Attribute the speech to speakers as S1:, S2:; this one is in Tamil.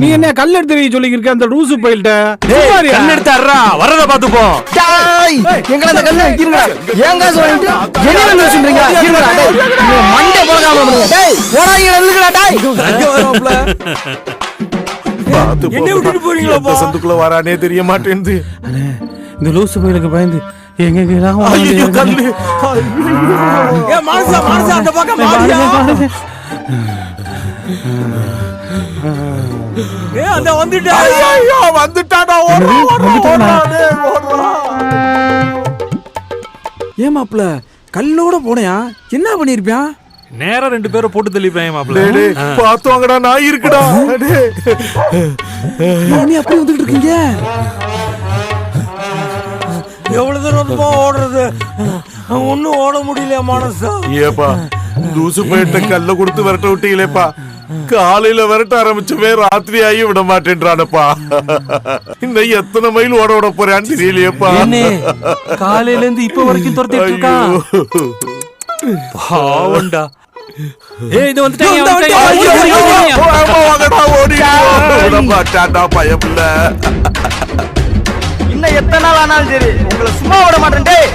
S1: நீ என்ன கல் எடுத்து சொல்லிக்கிட்டு இருக்க அந்த ரூசு பையில்ட்ட
S2: கல் எடுத்து அறா வரத பாத்துப்போம்.
S3: எங்களை அந்த கல்லு இருங்க ஏன் காசு வாங்கிட்டு என்ன வந்து சொல்றீங்க இருங்கடா டேய் மண்டே போகாம விடுங்க டேய் போறாங்க நில்லுங்கடா டேய்
S2: என்ன விட்டுட்டு போறீங்களா? சந்துக்குள்ள வரானே தெரிய மாட்டேங்குது.
S1: இந்த லூசு பையலுக்கு பயந்து எங்க
S2: கல்லு மனசா அந்த பக்கம்
S3: ஏன் மாப்ள கல்லோட போனையா என்ன பண்ணிருப்பியான்?
S2: நேரா 2 பேரை போட்டு தள்ளிப்பேன் மாப்ள. பாத்துவாங்கடா நான் இருக்குடா.
S3: நீ அப்படி வந்துட்டு இருக்கீங்க
S4: எவ்வளவு தூரம் ஓடுறது ஒன்னும் ஓட முடியல மனசா.
S2: ஏப்பா லூசு போயிட்ட கல்ல கொடுத்து விரட்ட விட்டீங்களேப்பா. காலையில விரட்ட ஆரம்பிச்சவே ராத்திரி ஆகி விட மாட்டேன்றானப்பா. இன்னும் எத்தனை மைல் ஓட விட போறான்னு தெரியலையேப்பா.
S4: காலையில இருந்து இப்ப வரைக்கும் துரத்திட்டு இருக்கான். பாவண்டா.
S1: ஏய் இது வந்துட்டாங்க
S3: இன்னும் எத்தனை நாள் ஆனாலும் சரி உங்களை சும்மா விட மாட்டேன்.